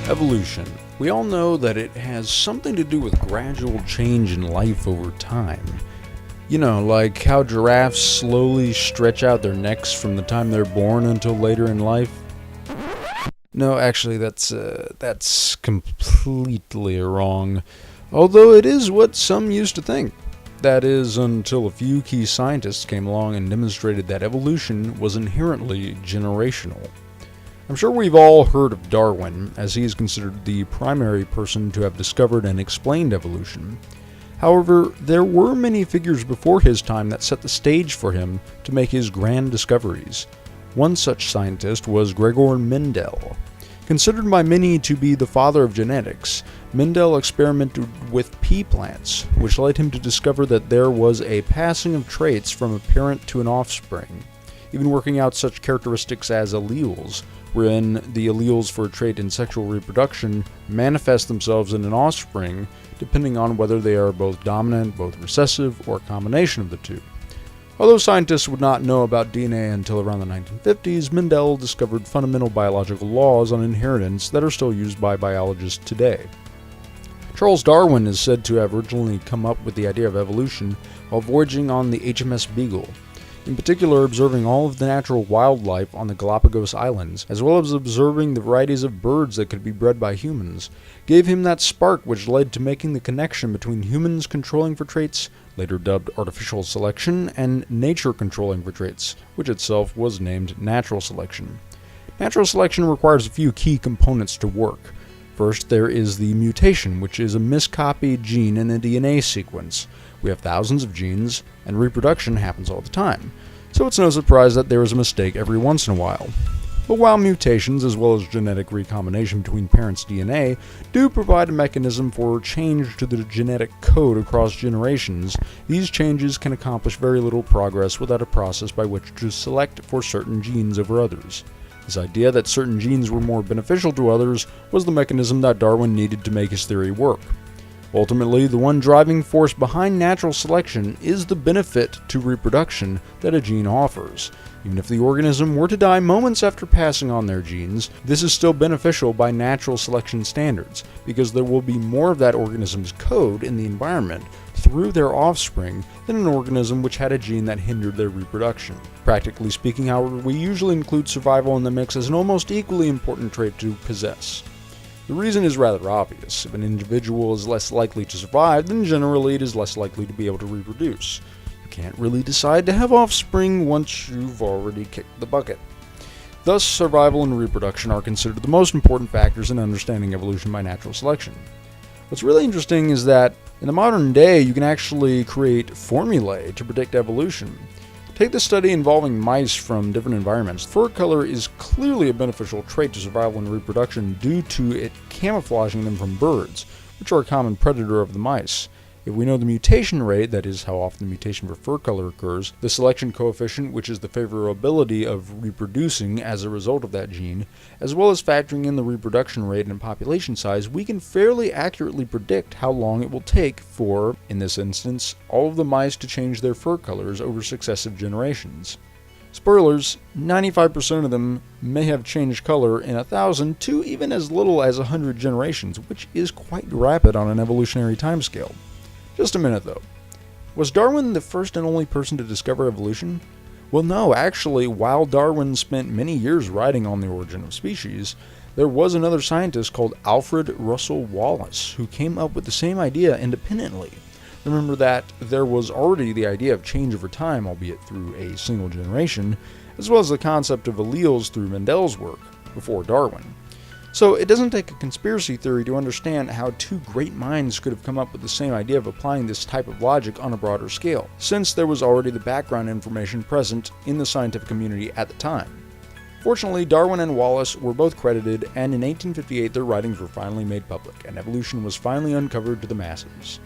Evolution. We all know that it has something to do with gradual change in life over time. You know, like how giraffes slowly stretch out their necks from the time they're born until later in life. No, actually, that's completely wrong. Although it is what some used to think. That is, until a few key scientists came along and demonstrated that evolution was inherently generational. I'm sure we've all heard of Darwin, as he is considered the primary person to have discovered and explained evolution. However, there were many figures before his time that set the stage for him to make his grand discoveries. One such scientist was Gregor Mendel. Considered by many to be the father of genetics, Mendel experimented with pea plants, which led him to discover that there was a passing of traits from a parent to an offspring, even working out such characteristics as alleles, wherein the alleles for a trait in sexual reproduction manifest themselves in an offspring, depending on whether they are both dominant, both recessive, or a combination of the two. Although scientists would not know about DNA until around the 1950s, Mendel discovered fundamental biological laws on inheritance that are still used by biologists today. Charles Darwin is said to have originally come up with the idea of evolution while voyaging on the HMS Beagle, in particular observing all of the natural wildlife on the Galapagos Islands, as well as observing the varieties of birds that could be bred by humans, gave him that spark which led to making the connection between humans controlling for traits, later dubbed artificial selection, and nature controlling for traits, which itself was named natural selection. Natural selection requires a few key components to work. First, there is the mutation, which is a miscopied gene in a DNA sequence. We have thousands of genes, and reproduction happens all the time, so it's no surprise that there is a mistake every once in a while. But while mutations, as well as genetic recombination between parents' DNA, do provide a mechanism for change to the genetic code across generations, these changes can accomplish very little progress without a process by which to select for certain genes over others. This idea that certain genes were more beneficial to others was the mechanism that Darwin needed to make his theory work. Ultimately, the one driving force behind natural selection is the benefit to reproduction that a gene offers. Even if the organism were to die moments after passing on their genes, this is still beneficial by natural selection standards, because there will be more of that organism's code in the environment through their offspring than an organism which had a gene that hindered their reproduction. Practically speaking, however, we usually include survival in the mix as an almost equally important trait to possess. The reason is rather obvious. If an individual is less likely to survive, then generally it is less likely to be able to reproduce. You can't really decide to have offspring once you've already kicked the bucket. Thus, survival and reproduction are considered the most important factors in understanding evolution by natural selection. What's really interesting is that in the modern day, you can actually create formulae to predict evolution. Take the study involving mice from different environments. Fur color is clearly a beneficial trait to survival and reproduction due to it camouflaging them from birds, which are a common predator of the mice. If we know the mutation rate, that is how often the mutation for fur color occurs, the selection coefficient, which is the favorability of reproducing as a result of that gene, as well as factoring in the reproduction rate and population size, we can fairly accurately predict how long it will take for, in this instance, all of the mice to change their fur colors over successive generations. Spoilers, 95% of them may have changed color in 1,000 to even as little as 100 generations, which is quite rapid on an evolutionary timescale. Just a minute though. Was Darwin the first and only person to discover evolution? Well, no, actually, while Darwin spent many years writing on the origin of species, there was another scientist called Alfred Russel Wallace who came up with the same idea independently. Remember that there was already the idea of change over time, albeit through a single generation, as well as the concept of alleles through Mendel's work, before Darwin. So it doesn't take a conspiracy theory to understand how two great minds could have come up with the same idea of applying this type of logic on a broader scale, since there was already the background information present in the scientific community at the time. Fortunately, Darwin and Wallace were both credited, and in 1858 their writings were finally made public, and evolution was finally uncovered to the masses.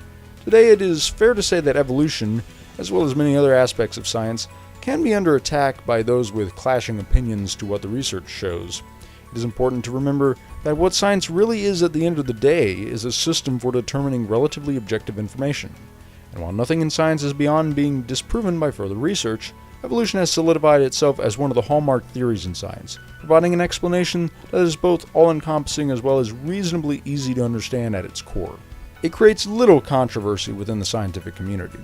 Today it is fair to say that evolution, as well as many other aspects of science, can be under attack by those with clashing opinions to what the research shows. It is important to remember that what science really is at the end of the day is a system for determining relatively objective information. And while nothing in science is beyond being disproven by further research, Evolution has solidified itself as one of the hallmark theories in science, providing an explanation that is both all-encompassing as well as reasonably easy to understand at its core. It creates little controversy within the scientific community.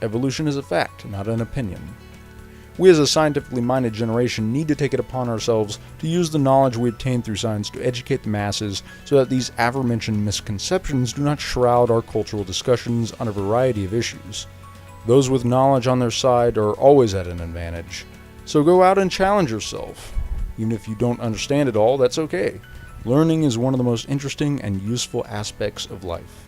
Evolution is a fact, not an opinion. We as a scientifically minded generation need to take it upon ourselves to use the knowledge we obtain through science to educate the masses so that these aforementioned misconceptions do not shroud our cultural discussions on a variety of issues. Those with knowledge on their side are always at an advantage, so go out and challenge yourself. Even if you don't understand it all, that's okay. Learning is one of the most interesting and useful aspects of life.